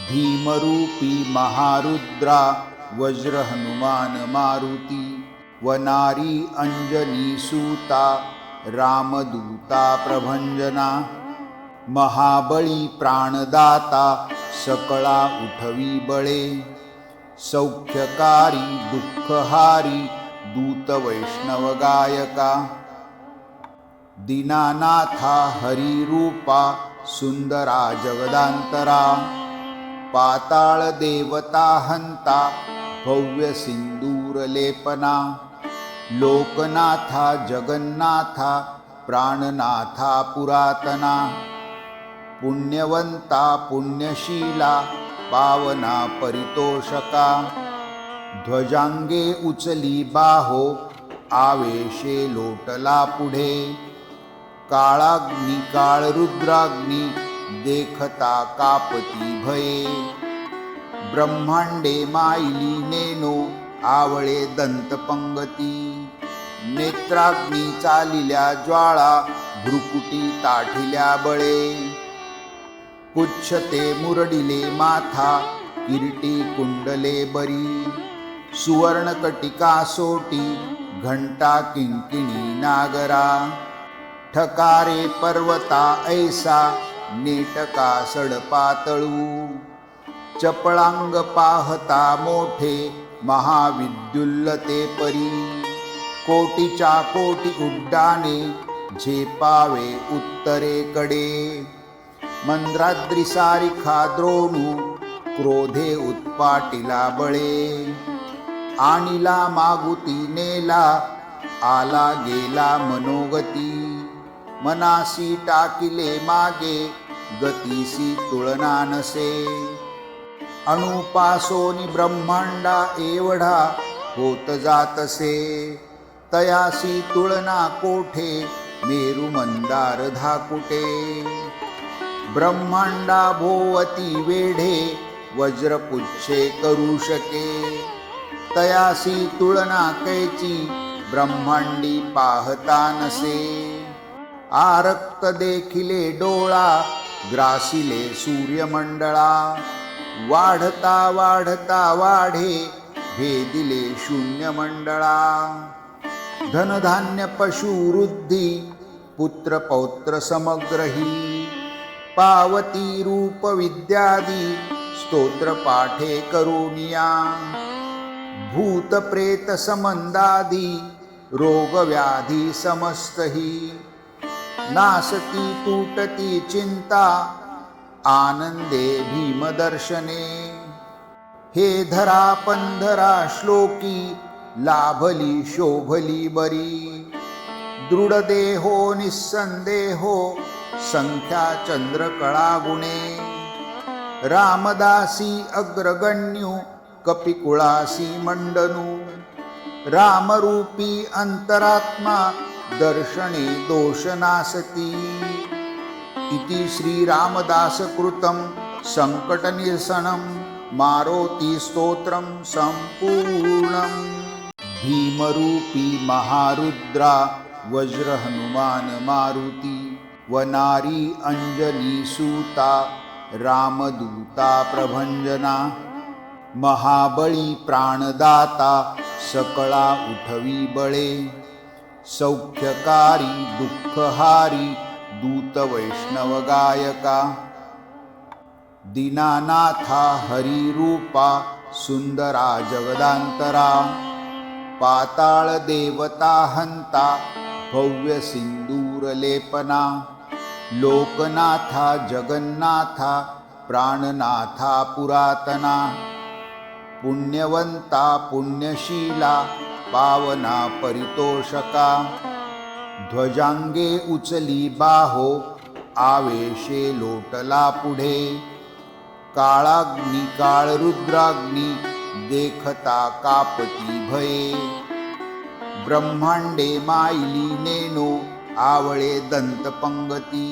भीमरूपी महारुद्रा वज्र हनुमान मारुती वनारी अंजनी सूता रामदूता प्रभंजना महाबळी प्राणदाता सकळा उठवी बळे सौख्यकारी दुःखहारी दूत वैष्णव गायका दीनानाथा हरिरूपा सुंदरा जगदांतरा पाताळ देवता हंता भव्य सिंदूर लेपना लोकनाथा जगन्नाथा प्राणनाथा पुरातना पुण्यवंता पुण्यशीला पावना परितोषका ध्वजांगे उचली बाहो आवेशे लोटला पुढे काळाग्नी काळ रुद्राग्नी देखता कापती भये ब्रह्मांडे मायली नेनो आवळे दंतपंगती नेत्राग्नी चालिल्या ज्वाळा भ्रुकुटी ताठिल्या बळे पुच्छते मुरडिले माथा किरीटी कुंडले बरी सुवर्णकटिका सोटी घंटा किंकिणी नागरा ठकारे पर्वता ऐसा नेटका सडपातळू चपळांग पाहता मोठे महाविद्युल्लते परी कोटीच्या कोटी उड्डाणे झेपावे उत्तरेकडे मंद्राद्री सारिखा द्रोणू क्रोधे उत्पाटिला बळे आणिला मागुती नेला आला गेला मनोगती मनासी टाकिले मागे गतीसी तुळना नसे अणुपासोनी ब्रह्मांडा एवढा होत जातसे तयासी तुळना कोठे मेरू मंदार धाकुटे ब्रह्मांडा भोवती वेढे वज्रपुच्छे करू शके तयासी तुळना कैची ब्रह्मांडी पाहता नसे आरक्त देखिले डोळा ग्रासिले सूर्यमंडळा वाढता वाढता वाढे भेदिले शून्यमंडळा धनधान्य पशुवृद्धी पुत्र पौत्र समग्रही पावती रूप विद्यादी स्तोत्र पाठे करुनिया भूत प्रेत समंदादी रोग व्याधी समस्तही नासती तुटती चिंता आनंदे भीमदर्शने हे धरा पंधरा श्लोकी लाभली शोभली बरी दृढदेहो निस्संदेहो संख्या चंद्रकळा गुणे रामदासी अग्रगण्यू कपिकुळासी मंडनू रामरूपी अंतरात्मा दर्शने दोषनासती इति श्री रामदासकृतं संकटनिरसनं मारोति स्तोत्रं संपूर्णम् भीमरूपी महारुद्रा वज्र हनुमान मारुती वनारी अंजनी सूता रामदूता प्रभंजना महाबळी प्राणदाता सकळा उठवी बळे सौख्यकारी दुःखहारी दूत वैष्णव गायका दीनानाथा हरिरूपा सुंदरा जगदांतरा पाताळ देवता हंता भव्य सिंदूर लेपना लोकनाथा जगन्नाथा प्राणनाथा पुरातना पुण्यवंता पुण्यशीला पावना परितोषका ध्वजांगे उचली बाहो आवेशे लोटला पुढे काळाग्नी काळ रुद्राग्नी देखता कापती भये ब्रह्मांडे मायली नेनो आवळे दंतपंगती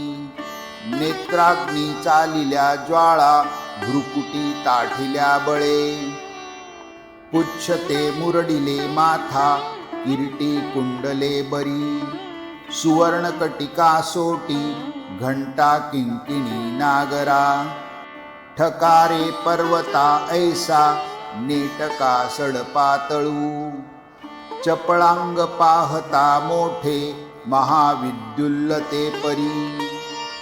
नेत्राग्नी चालिल्या ज्वाळा भ्रुकुटी ताठिल्या बळे पुच्छते मुरडिले माथा किरीटी कुंडले बरी सुवर्णकटिका सोटी घंटा किंकिणी नागरा ठकारे पर्वता ऐसा नेटका सडपातळू चपळांग पाहता मोठे महाविद्युल्लते परी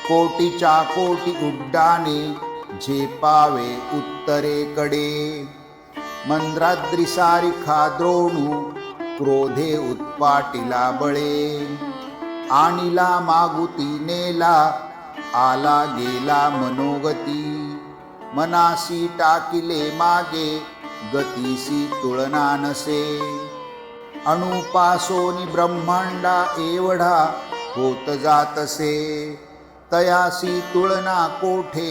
कोटीच्या कोटी उड्डाणे झेपावे उत्तरेकडे मंद्राद्री सारिखा द्रोणू क्रोधे उत्पाटिला बळे आणिला मागुती नेला आला गेला मनोगती मनासी टाकिले मागे गतीसी तुलना नसे अणुपासोनी ब्रह्मांडा एवढा होत जातसे तयासी तुलना कोठे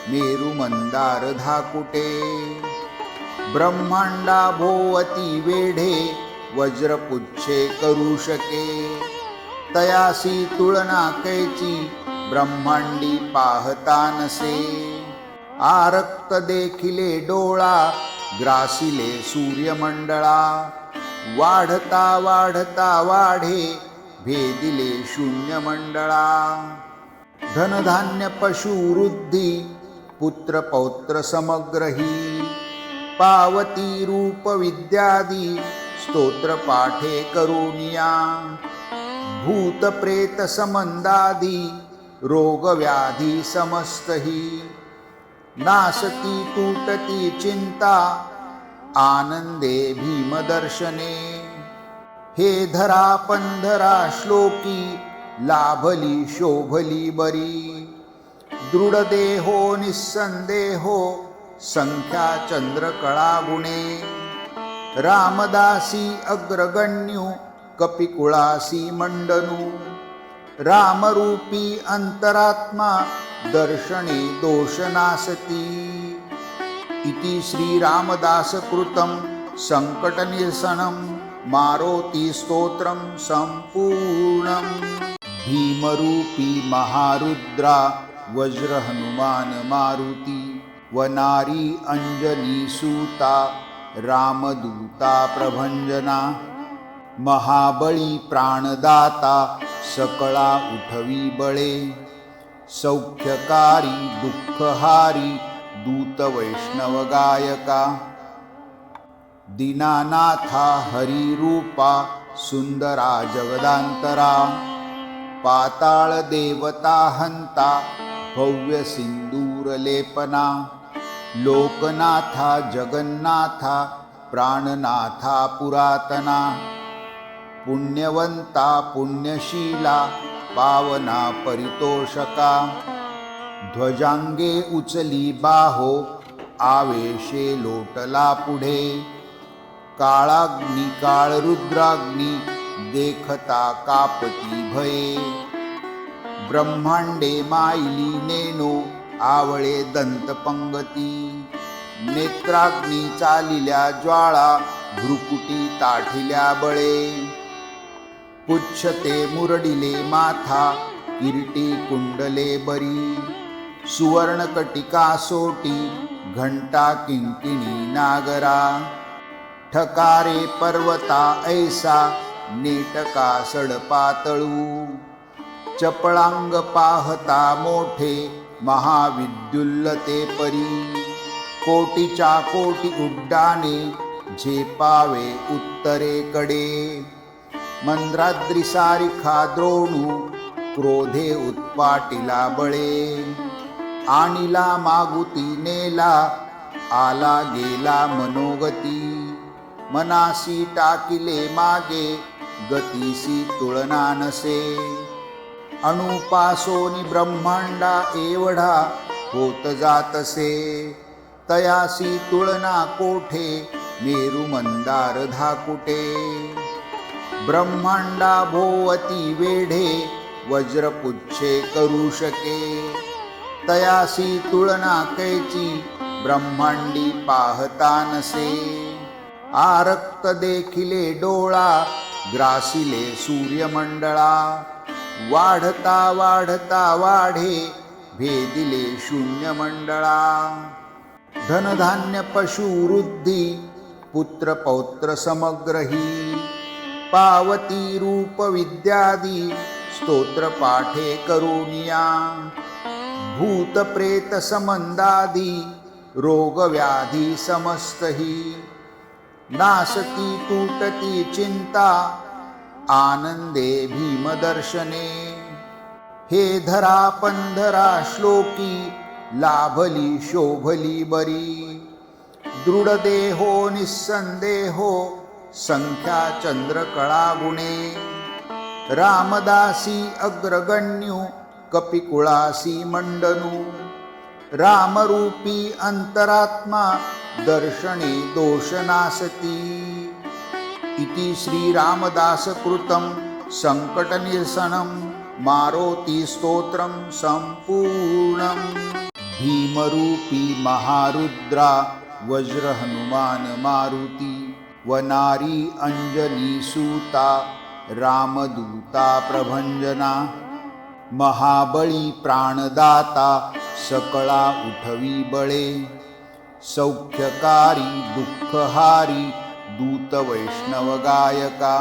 मेरू मंदार धाकुटे ब्रह्मांडा भोवती वेढे वज्रपुच्छे करू शके तयासी तुलना कैची ब्रह्मांडी पाहता नसे आरक्त देखिले डोळा ग्रासिले सूर्यमंडळा वाढता वाढता वाढे भेदिले शून्यमंडळा धनधान्य पशु वृद्धी पुत्र पौत्र समग्रही पावती रूप विद्यादी स्तोत्र पाठे करुनिया भूत प्रेत समंदादी रोग व्याधी समस्तही नासती तुटती चिंता आनंदे भीमदर्शने हे धरा पंधरा श्लोकी लाभली शोभली बरी दृढदेहो निस्संदेहो संख्या चंद्रकळा गुणे रामदासी अग्रगण्यू कपिकुळासी मंडनू रामरूपी अंतरात्मा दर्शने दोषनासती इति श्री रामदास कृतं संकटनिरसनं मारोती स्तोत्रं संपूर्णं भीमरूपी महारुद्रा वज्र हनुमान मारुती वनारी अंजनी सूता रामदूता प्रभंजना महाबळी प्राणदाता सकळा उठवी बळे सौख्यकारी दुःखहारी दूत वैष्णव गायका दीनानाथा हरिरूपा सुंदरा जगदांतरा पाताळ देवता हंता भव्य सिंदूर लेपना लोकनाथा जगन्नाथा प्राणनाथा पुरातना पुण्यवंता पुण्यशीला पावना परितोषका ध्वजांगे उचली बाहो आवेशे लोटला पुढे काळाग्नी काळ रुद्राग्नी देखता कापती भये ब्रह्मांडे मायली नेनो आवळे दंतपंगती नेत्राग्नी चालिल्या ज्वाळा भ्रुकुटी ताठिल्या बळे पुच्छते मुरडिले माथा किरीटी कुंडले बरी सुवर्णकटिका सोटी घंटा किंकिणी नागरा ठकारे पर्वता ऐसा नेटका सडपातळू चपळांग पाहता मोठे महाविद्युल्लते परी कोटीच्या कोटी उड्डाणे झेपावे उत्तरेकडे मंद्राद्री सारिखा द्रोणू क्रोधे उत्पाटिला बळे आणिला मागुती नेला आला गेला मनोगती मनासी टाकिले मागे गतीसी तुलना नसे अणुपासोनी ब्रह्मांडा एवढा होत जातसे तयासी तुलना कोठे मेरू मंदार धाकुटे ब्रह्मांडा भोवती वेढे वज्रपुच्छे करू शके तयासी तुलना कैची ब्रह्मांडी पाहता नसे आरक्त देखिले डोळा ग्रासिले सूर्यमंडळा वाढता वाढता वाढे भेदिले शून्यमंडळा धनधान्य पशु वृद्धी पुत्र पौत्र समग्रही पावती रूप विद्यादी स्तोत्र पाठे करुनिया भूत प्रेत समंदादी रोग व्याधी समस्तही नासती तुटती चिंता आनंदे भीमदर्शने हे धरा पंधरा श्लोकी लाभली शोभली बरी दृढ देहो निस्संदेहो संख्या चंद्रकळा गुणे रामदासी अग्रगण्यू कपिकुळासी मंडनू रामरूपी अंतरात्मा दर्शने दोषनासती इति श्री रामदास कृतं संकटनिरसनं मारोती स्तोत्रं संपूर्णं भीमरूपी महारुद्रा वज्र हनुमान मारुती वनारी अंजनी सूता रामदूता प्रभंजना महाबळी प्राणदाता सकळा उठवी बळे सौख्यकारी दुःखहारी दूत वैष्णव गायका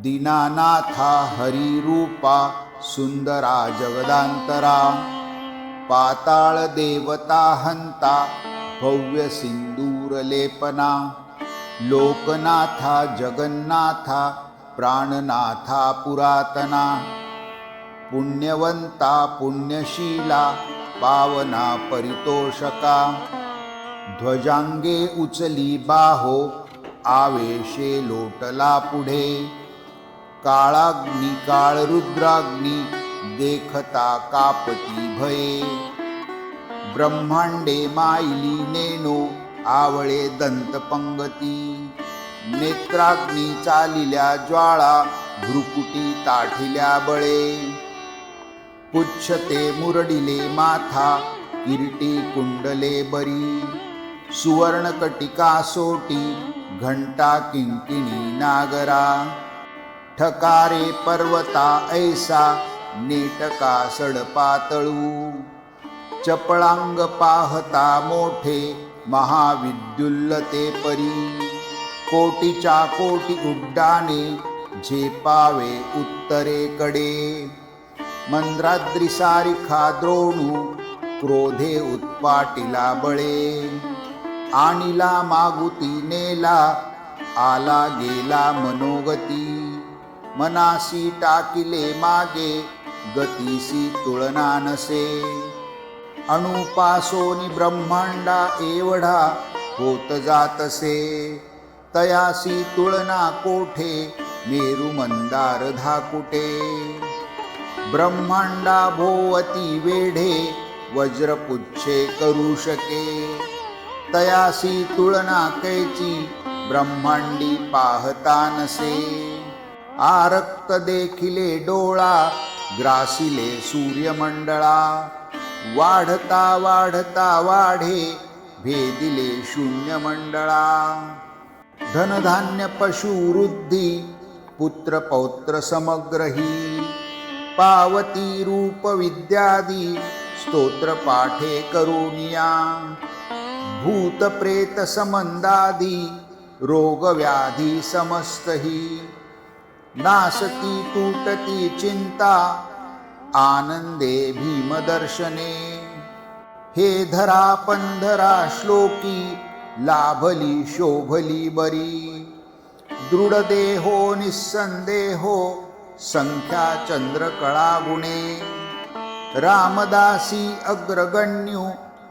दीनानाथा हरिरूपा सुंदरा जगदांतरा पाताळ देवता हंता भव्य सिंदूर लेपना लोकनाथा जगन्नाथा प्राणनाथा पुरातना पुण्यवंता पुण्यशीला पावना परितोषका ध्वजांगे उचली बाहो आवेशे लोटला पुढे काळाग्नी काळ रुद्राग्नी देखता कापती भये ब्रह्मांडे मायली नेनो आवळे दंतपंगती नेत्राग्नी चालिल्या ज्वाळा भ्रुकुटी ताठिल्या बळे पुच्छते मुरडिले माथा किरीटी कुंडले बरी सुवर्णकटिका सोटी घंटा किंकिणी नागरा ठकारे पर्वता ऐसा नेटका सडपातळू चपळांग पाहता मोठे महाविद्युल्लते परी कोटीच्या कोटी उड्डाणे झेपावे उत्तरेकडे मंद्राद्रिसारिखा द्रोणू क्रोधे उत्पाटिला बळे आणिला मागुती नेला आला गेला मनोगती मनासी टाकिले मागे गतीसी तुलना नसे अणुपासोनी ब्रह्मांडा एवढा होत जातसे तयासी तुलना कोठे मेरू मंदार धाकुटे ब्रह्मांडा भोवती वेढे वज्रपुच्छे करू शके तयासी तुलना कैची ब्रह्मांडी पाहता नसे आरक्त देखिले डोळा ग्रासिले सूर्यमंडळा वाढता वाढता वाढे भेदिले शून्यमंडळा धनधान्य पशु वृद्धी पुत्र पौत्र समग्रही पावती रूप विद्यादी स्तोत्र पाठे करुनिया भूत प्रेत समंदादी रोग व्याधी समस्तही नासती तुटती चिंता आनंदे भीमदर्शने हे धरा पंधरा श्लोकी लाभली शोभली बरी दृढ देहो निस्संदेहो संख्या चंद्रकळा गुणे रामदासी अग्रगण्यू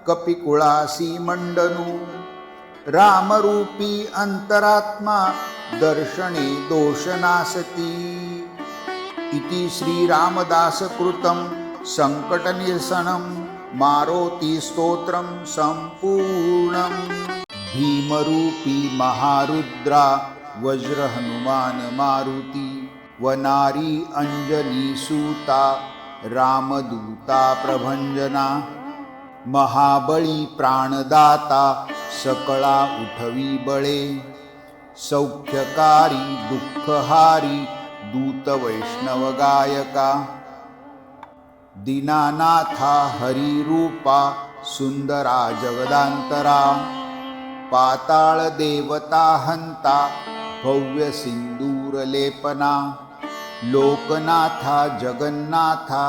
कपिकुळासी मंडनू रामरूपी अंतरात्मा दर्शने दोषनासती इति श्री रामदास कृतं संकटनिरसनं मारोती स्तोत्रं संपूर्णं भीमरूपी महारुद्रा वज्र हनुमान मारुती वनारी अंजनी सूता रामदूता प्रभंजना महाबळी प्राणदाता सकळा उठवी बळे सौख्यकारी दुःखहारी दूत वैष्णव गायका दीनानाथा हरिरूपा सुंदरा जगदांतरा पाताळ देवता हंता भव्य सिंदूर लेपना लोकनाथा जगन्नाथा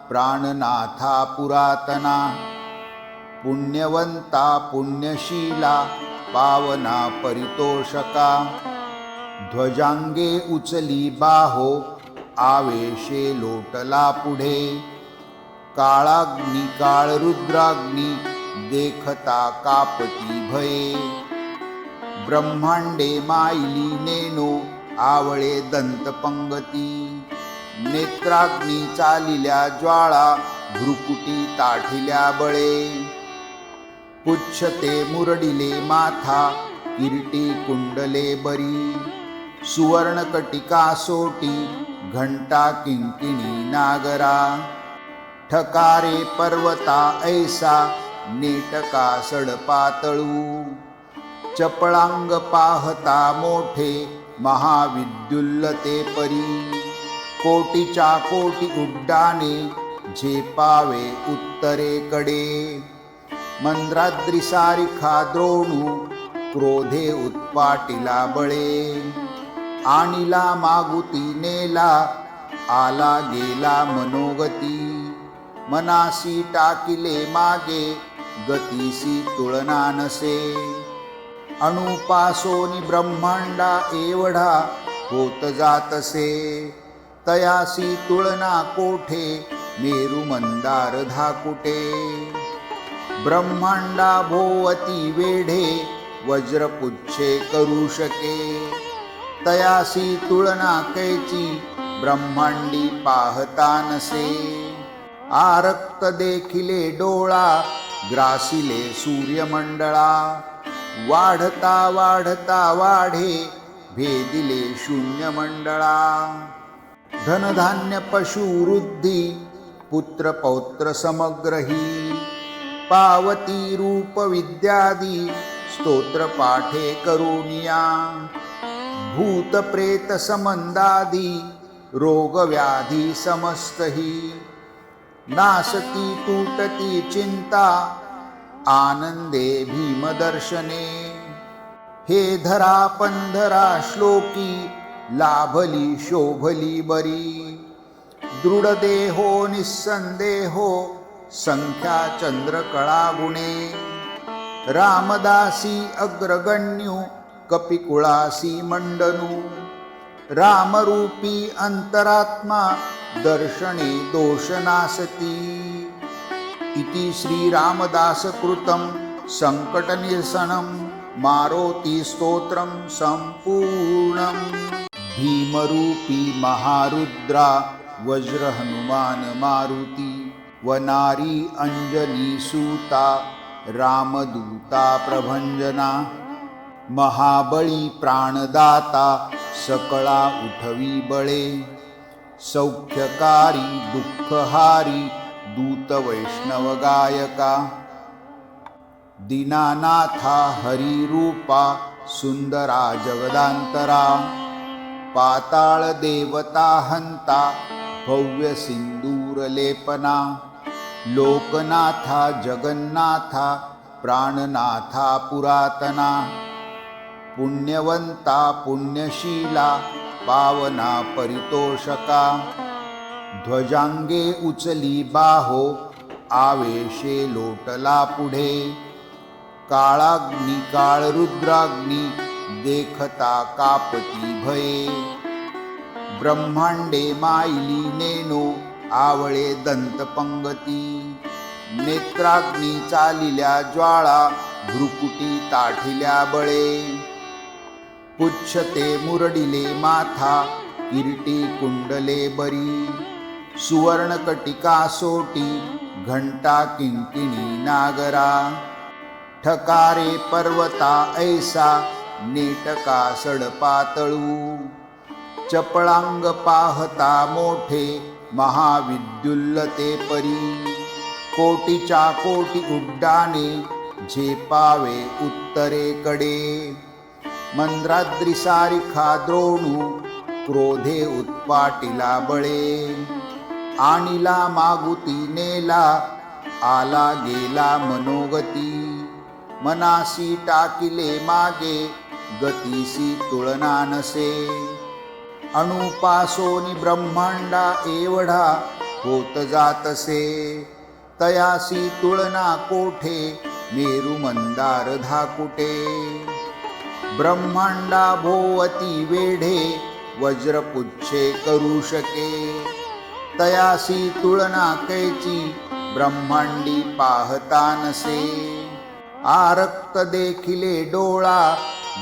प्राणनाथा पुरातना पुण्यवंता पुण्यशीला पावना परितोषका ध्वजांगे उचली बाहो आवेशे लोटला पुढे काळाग्नी काळ रुद्राग्नी देखता कापती भये ब्रह्मांडे माईली नेनो आवळे दंतपंगती नेत्राग्नी चालिल्या ज्वाळा भ्रुकुटी ताठिल्या बळे पुच्छते मुरडिले माथा किरीटी कुंडले बरी सुवर्णकटिका सोटी घंटा किंकिणी नागरा ठकारे पर्वता ऐसा नेटका सडपातळू चपळांग पाहता मोठे महाविद्युल्लते परी कोटीच्या कोटी उड्डाणे झेपावे उत्तरेकडे मंद्राद्रिसारिखा द्रोणू क्रोधे उत्पाटिला बळे आणिला मागुती नेला आला गेला मनोगती मनासी टाकिले मागे गतीसी तुलना नसे अणुपासोनी ब्रह्मांडा एवढा होत जातसे तयासी तुलना कोठे मेरू मंदार धाकुटे ब्रह्मांडा भोवती वेढे वज्रपुच्छे करू शके तयासी तुलना कैची ब्रह्मांडी पाहता नसे आरक्त देखिले डोळा ग्रासिले सूर्यमंडळा वाढता वाढता वाढे भेदिले शून्यमंडळा धनधान्य पशु वृद्धी पुत्र पौत्र समग्रही पावती रूप विद्यादी स्तोत्र पाठे करुनिया भूत प्रेत समंदादी रोग व्याधी समस्तही नासती तुटती चिंता आनंदे भीमदर्शने हे धरा पंधरा श्लोकी लाभली शोभली बरी दृढदेहो निस्संदेहो संख्या चंद्रकळा गुणे रामदासी अग्रगण्यू कपिकुळासी मंडनू रामरूपी अंतरात्मा दर्शने दोषनासती इति श्री रामदास कृतं संकटनिरसनं मारोती स्तोत्रं संपूर्णं भीमरूपी महारुद्रा वज्र हनुमान मारुती वनारी अंजनी सूता रामदूता प्रभंजना महाबळी प्राणदाता सकळा उठवी बळे सौख्यकारी दुःखहारी दूत वैष्णव गायका दीनानाथा हरिरूपा सुंदरा जगदांतरा पाताळ देवता हंता भव्य सिंदूर लेपना लोकनाथा जगन्नाथा प्राणनाथा पुरातना पुण्यवंता पुण्यशीला पावना परितोषका ध्वजांगे उचली बाहो आवेशे लोटला पुढे काळाग्नी काळ रुद्राग्नी देखता कापती भये ब्रह्मांडे माईली नेनो आवळे दंतपंगती नेत्राग्नी चालिल्या ज्वाळा भ्रुकुटी ताठिल्या बळे पुच्छते मुरडिले माथा किरीटी कुंडले बरी सुवर्णकटिका सोटी घंटा किंकिणी नागरा ठकारे पर्वता ऐसा नेटका सडपातळू चपळांग पाहता मोठे महाविद्युल्लते परी कोटीच्या कोटी उड्डाणे झेपावे उत्तरेकडे मंद्राद्रिसारिखा द्रोणू क्रोधे उत्पाटिला बळे आणिला मागुती नेला आला गेला मनोगती मनासी टाकिले मागे गतीसी तुलना नसे अणुपासोनी ब्रह्मांडा एवढा होत जातसे. तयासी तुळना कोठे मेरू मंदार धाकुटे. ब्रह्मांडा भोवती वेढे वज्रपुच्छे करू शके. तयासी तुळना कैची ब्रह्मांडी पाहता नसे. आरक्त देखिले डोळा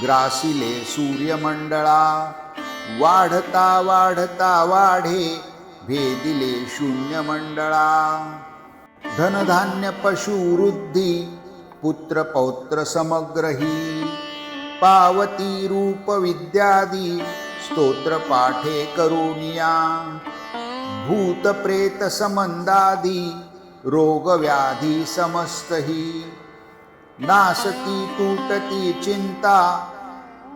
ग्रासिले सूर्यमंडळा. वाढता वाढता वाढे भेदिले शून्यमंडळा. धनधान्य पशु वृद्धी पुत्र पौत्र समग्रही. पावती रूप विद्यादी स्तोत्र पाठे करुनिया. भूत प्रेत समंदादी रोग व्याधी समस्तही. नासती तुटती चिंता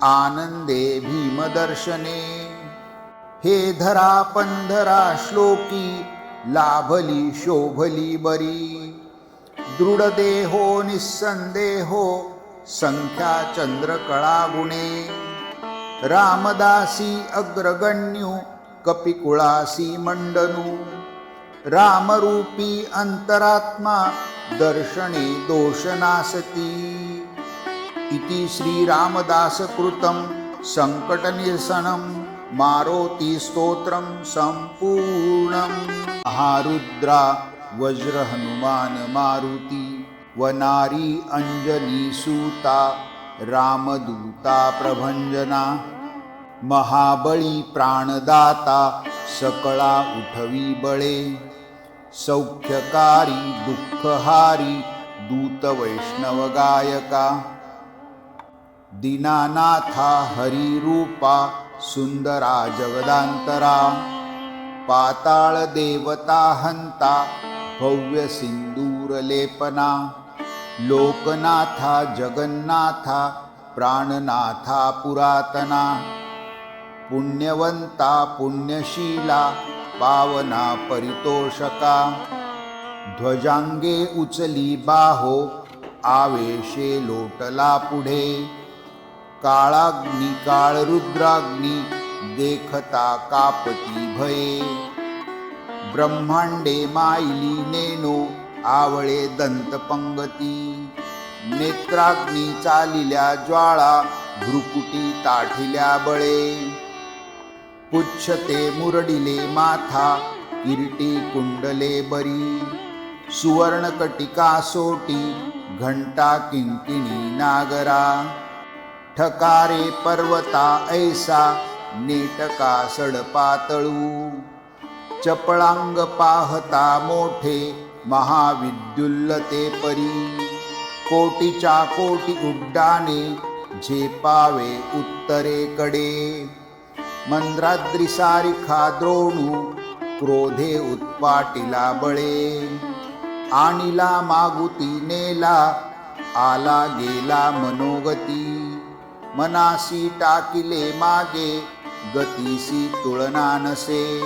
आनंदे भीमदर्शने. हे धरा पंधरा श्लोकी लाभली शोभली बरी. दृढ देहो निस्संदेहो संख्या चंद्रकळा गुणे. रामदासी अग्रगण्यू कपिकुळासी मंडनू. रामरूपी अंतरात्मा दर्शने दोषनासती. इति श्री रामदास कृतं संकटनिरसनं मारुती स्तोत्रं संपूर्णं. महारुद्रा वज्र हनुमान मारुती वनारी अंजनी सूता रामदूता प्रभंजना. महाबळी प्राणदाता सकळा उठवी बळे. सौख्यकारी दुःखहारी दूत वैष्णव गायका. दीनानाथा हरिरूपा सुंदरा जगदांतरा. पाताळ देवता हंता भव्य सिंदूर लेपना. लोकनाथा जगन्नाथा प्राणनाथा पुरातना. पुण्यवंता पुण्यशीला पावना परितोषका. ध्वजांगे उचली बाहो आवेशे लोटला पुढे. काळाग्नी काळ रुद्राग्नी देखता कापती भये. ब्रह्मांडे मायली नेनो आवळे दंतपंगती. नेत्राग्नी चालिल्या ज्वाळा भ्रुकुटी ताठिल्या बळे. पुच्छते मुरडिले माथा किरीटी कुंडले बरी. सुवर्णकटिका सोटी घंटा किंकिणी नागरा. ठकारे पर्वता ऐसा नेटका सडपातळू. चपळांग पाहता मोठे महाविद्युल्लते परी. कोटीच्या कोटी उड्डाणे झेपावे उत्तरेकडे. मंद्राद्री सारिखा द्रोणू क्रोधे उत्पाटिला बळे. आणिला मागुती नेला आला गेला मनोगती. मनासी टाकिले मागे गतीसी तुळना नसे.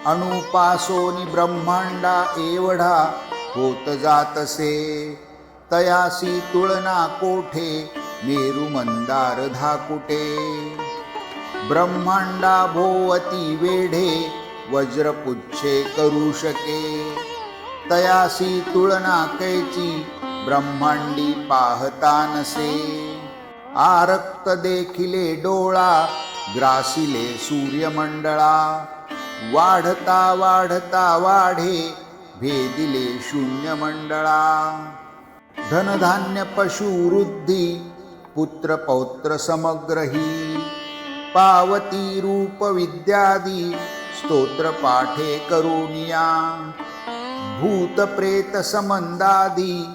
अणुपासोनी ब्रह्मांडा एवढा होत जातसे. तयासी तुळना कोठे मेरू मंदार धाकुटे. ब्रह्मांडा भोवती वेढे वज्रपुच्छे करू शके. तयासी तुळना कैची ब्रह्मांडी पाहता नसे. आरक्त देखिले डोळा ग्रासिले सूर्यमंडळा. वाढता वाढता वाढे भेदिले शून्यमंडळा. धनधान्य पशु वृद्धी पुत्र पौत्र समग्रही. पावती रूप विद्यादी स्तोत्र पाठे करुनिया. भूत प्रेत समंदादी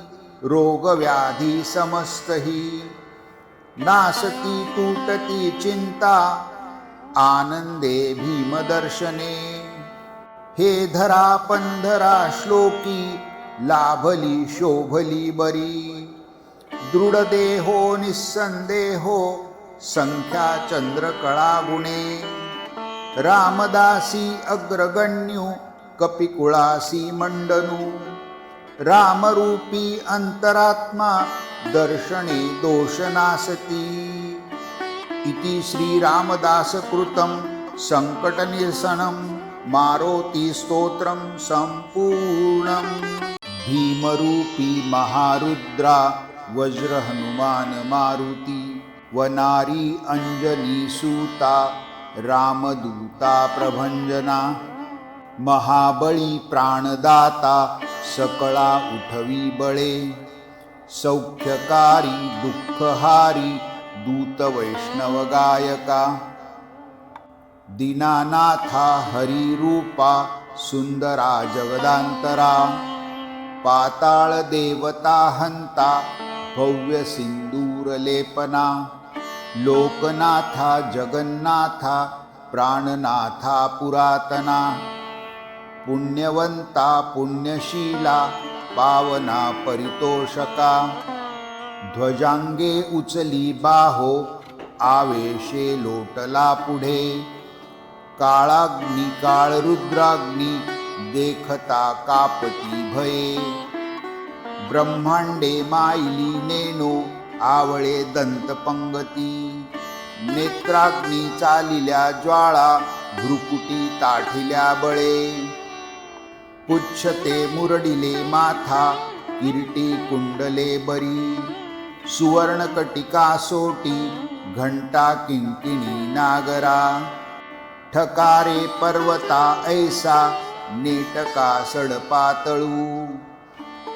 रोग व्याधी समस्तही. नासती तुटती चिंता आनंदे भीमदर्शने. हे धरा पंधरा श्लोकी लाभली शोभली बरी. दृढ देहो निस्संदेहो संख्या चंद्रकळा गुणे. रामदासी अग्रगण्यू कपिकुळासी मंडनू. रामरूपी अंतरात्मा दर्शने दोषनासती. इति श्री रामदास कृतं संकटनिरसनं मारोति स्तोत्रं सम्पूर्णम् भीमरूपी महारुद्रा वज्रहनुमान मारुती वनारी अंजनीसूता रामदूता प्रभंजना महाबळी प्राणदाता सकळा उठवी बळे सौख्यकारी दुःखहारी दूत वैष्णव गायका दीनानाथा हरिरूपा सुंदरा जगदांतरा पाताळ देवता हंता भव्य सिंदूर लेपना लोकनाथा जगन्नाथा प्राणनाथा पुरातना पुण्यवंता पुण्यशीला पावना परितोषका ध्वजांगे उचली बाहो आवेशे लोटला पुढे काळाग्नी काळ रुद्राग्नी देखता कापती भये ब्रह्मांडे मायली नेनो आवळे दंतपंगती नेत्राग्नी चालिल्या ज्वाळा भ्रुकुटी ताठिल्या बळे पुच्छते मुरडिले माथा किरीटी कुंडले बरी सुवर्णकटिका सोटी घंटा किंकिणी नागरा ठकारे पर्वता ऐसा नेटका सडपातळू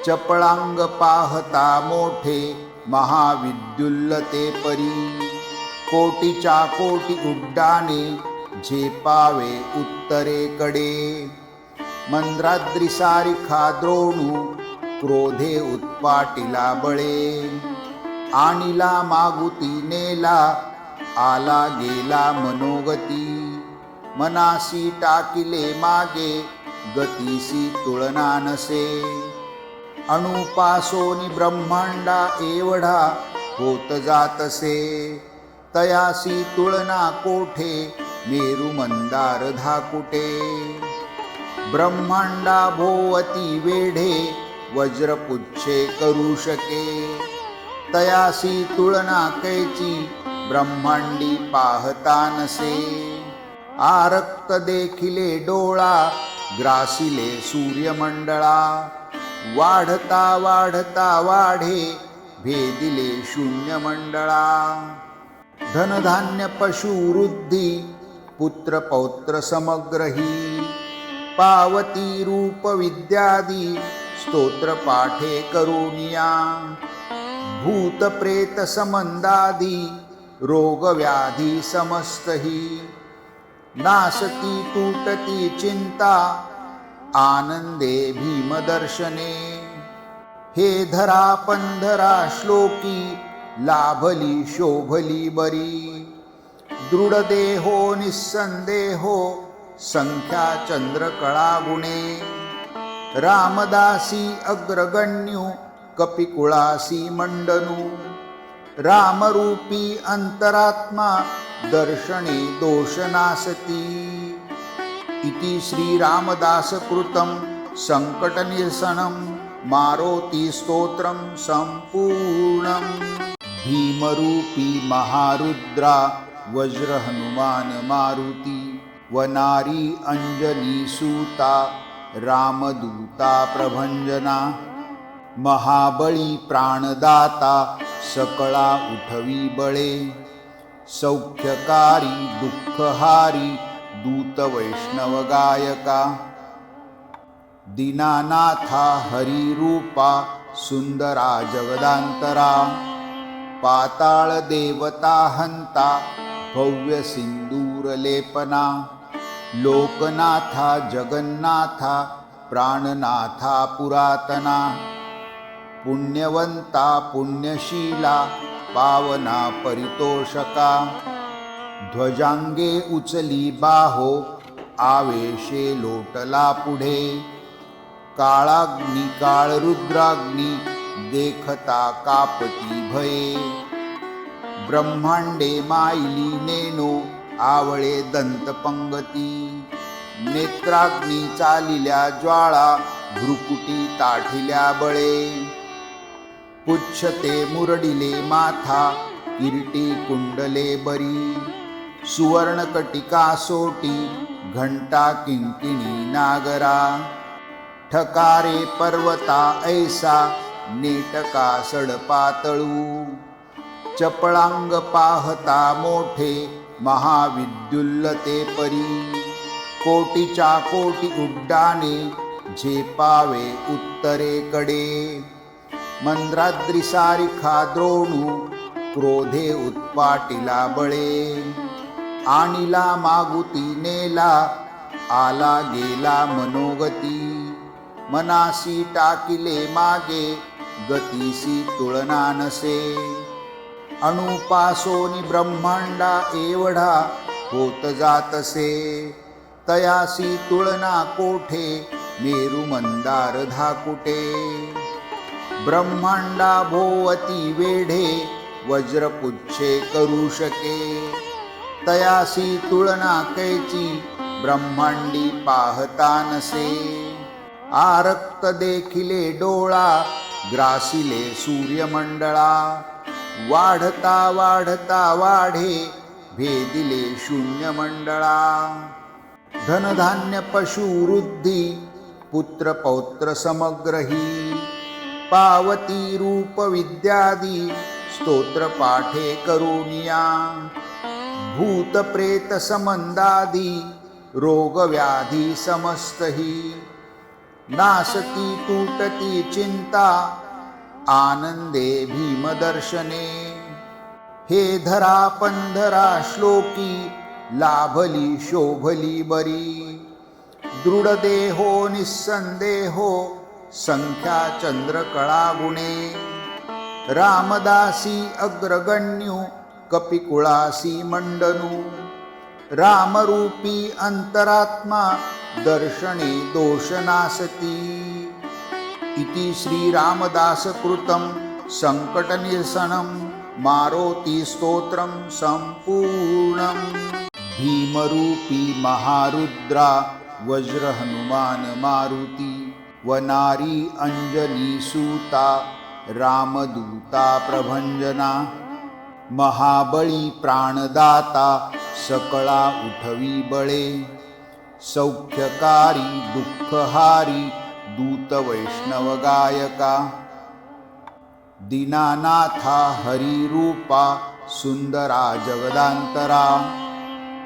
चपळांग पाहता मोठे महाविद्युल्लते परी कोटीच्या कोटी उड्डाणे झेपावे उत्तरेकडे मंद्राद्री सारिखा द्रोणू क्रोधे उत्पाटिला बळे आणिला मागुती नेला आला गेला मनोगती मनासी टाकिले मागे गतीसी तुलना नसे अणुपासोनी ब्रह्मांडा एवढा होत जातसे तयासी तुलना कोठे मेरू मंदार धाकुटे ब्रह्मांडा भोवती वेढे वज्रपुच्छे करू शके तयासी तुलना कैची ब्रह्मांडी पाहता नसे आरक्त देखिले डोळा ग्रासिले सूर्यमंडळा वाढता वाढता वाढे भेदिले शून्य मंडळा धनधान्य पशु वृद्धी पुत्र पौत्र समग्रही पावती रूप विद्यादी स्तोत्र पाठे करुनिया भूत प्रेत समंदादी रोग व्याधी समस्तही नासती तुटती चिंता आनंदे भीमदर्शने हे धरा पंधरा श्लोकी लाभली शोभली बरी दृढदेहो निस्संदेहो संख्या चंद्रकळा गुणे रामदासी अग्रगण्यू कपिकुळासी मंडनू रामरूपी अंतरात्मा दर्शने दोषनासती इति श्री रामदास कृतं संकटनिरसनं मारोति स्तोत्रं सम्पूर्णम् भीमरूपी महारुद्रा वज्रहनुमान मारुती वनारी अंजनीसूता रामदूता प्रभंजना महाबळी प्राणदाता सकळा उठवी बळे सौख्यकारी दुःखहारी दूत वैष्णव गायका दीनानाथा हरिरूपा सुंदरा जगदांतरा पाताळ देवता हंता भव्य सिंदूर लेपना लोकनाथा जगन्नाथा प्राणनाथा पुरातना पुण्यवंता पुण्यशीला पावना परितोषका ध्वजांगे उचली बाहो आवेशे लोटला पुढे काळाग्नी काळ रुद्राग्नी देखता कापती भये ब्रह्मांडे मायली नेनो आवळे दंतपंगती नेत्राग्नी चालिल्या ज्वाळा भ्रुकुटी ताठिल्या बळे पुच्छते मुरडिले माथा किरीटी कुंडले बरी सुवर्णकटिका सोटी घंटा किंकिणी नागरा. ठकारे पर्वता ऐसा नेटका सडपातळू. चपळांग पाहता मोठे महाविद्युल्लते परी. कोटीच्या कोटी उड्डाणे झेपावे उत्तरेकडे. मंद्राद्री सारिखा द्रोणू क्रोधे उत्पाटिला बळे. आणिला मागुती नेला आला गेला मनोगती. मनासी टाकिले मागे गतीसी तुलना नसे. अणुपासोनी ब्रह्मांडा एवढा होत जातसे. तयासी तुलना कोठे मेरू मंदार धाकुटे. ब्रह्मांडा भोवती वेढे वज्रपुच्छे करू शके. तयासी तुलना कैची ब्रह्मांडी पाहता नसे. आरक्त देखिले डोळा ग्रासिले सूर्यमंडळा. वाढता वाढता वाढे भेदिले शून्यमंडळा. धनधान्य पशुवृद्धी पुत्र पौत्र समग्रही. पावती रूप विद्यादी स्तोत्र पाठे करुनिया. भूत प्रेत समंदादी रोग व्याधी समस्तही. नासती तुटती चिंता आनंदे भीमदर्शने. हे धरा पंधरा श्लोकी लाभली शोभली बरी. दृढदेहो निस्संदेहो संख्या चंद्रकळा गुणे. रामदासी अग्रगण्यू कपिकुळासी मंडनू. रामरूपी अंतरात्मा दर्शने दोषनासती. इति श्री रामदासकृतं संकटनिरसनं मारोती स्तोत्रं संपूर्णं. भीमरूपी महारुद्रा वज्र हनुमान मारुती. वनारी अंजनी सूता रामदूता प्रभंजना. महाबळी प्राणदाता सकळा उठवी बळे. सौख्यकारी दुःखहारी दूत वैष्णव गायका. दीनानाथा हरिरूपा सुंदरा जगदांतरा.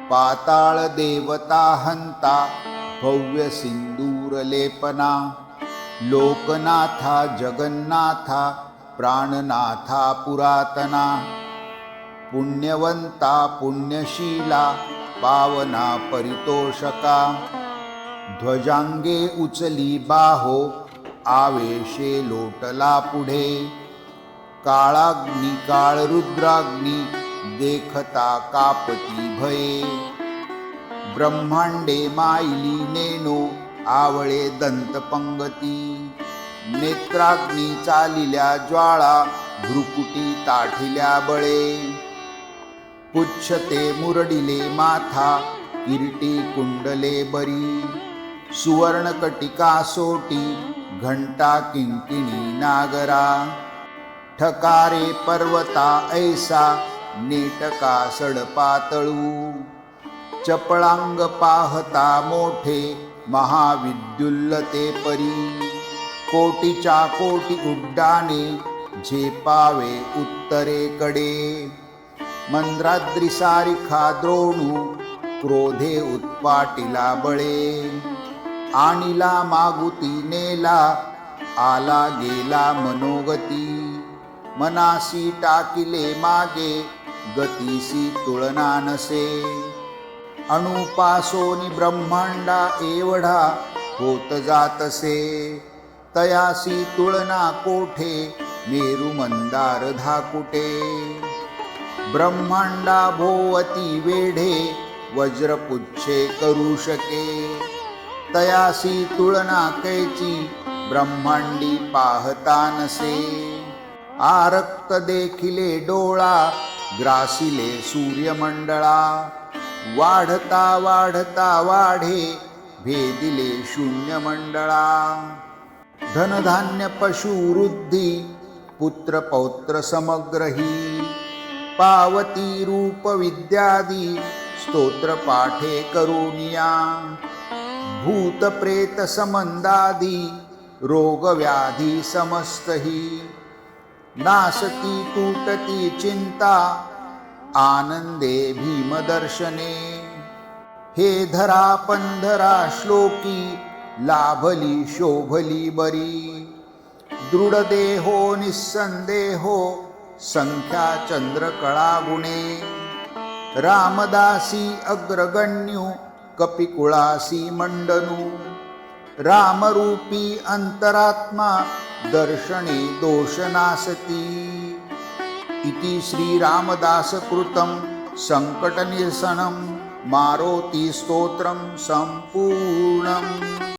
पाताळ देवता हंता भव्य सिंदूर लेपना. लोकनाथा जगन्नाथा प्राणनाथा पुरातना. पुण्यवंता पुण्यशीला पावना परितोषका. ध्वजांगे उचली बाहो आवेशे लोटला पुढे. काळाग्नी काळ रुद्राग्नी देखता कापती भये. ब्रह्मांडे मायली नेनो आवळे दंतपंगती. नेत्राग्नी चालिल्या ज्वाळा भ्रुकुटी ताठिल्या बळे. पुच्छते मुरडिले माथा किरीटी कुंडले बरी. सुवर्णकटिका सोटी घंटा किंकिणी नागरा. ठकारे पर्वता ऐसा नेटका सडपातळू. चपळांग पाहता मोठे महाविद्युल्लते परी. कोटीच्या कोटी उड्डाणे झेपावे उत्तरेकडे. मंद्राद्री सारिखा द्रोणू क्रोधे उत्पाटिला बळे. आणिला मागुती नेला आला गेला मनोगती. मनासी टाकिले मागे गतीसी तुलना नसे. अणुपासोनी ब्रह्मांडा एवढा होत जातसे. तयासी तुलना कोठे मेरू मंदार धाकुटे. ब्रह्मांडा भोवती वेढे वज्रपुच्छे करू शके. तयासी तुलना कैची ब्रह्मांडी पाहता नसे. आरक्त देखिले डोळा ग्रासिले सूर्यमंडळा. वाढता वाढता वाढे भेदिले शून्यमंडळा. धनधान्य पशुवृद्धी पुत्र पौत्र समग्रही. पावती रूप विद्यादी स्तोत्र पाठे करुनिया भूत प्रेत समंदादी रोग व्याधी समस्तही नासती तुटती चिंता आनंदे भीमदर्शने हे धरा पंधरा श्लोकी लाभली शोभली बरी दृढ देहो निस्संदेहो संख्या चंद्रकळा गुणे रामदासी अग्रगण्यू कपिकुळासी मंडनू रामरूपी अंतरात्मा दर्शने दोषनासती इति श्रीरामदासकृतं संकटनिरसनं मारोती स्तोत्रं संपूर्णम्।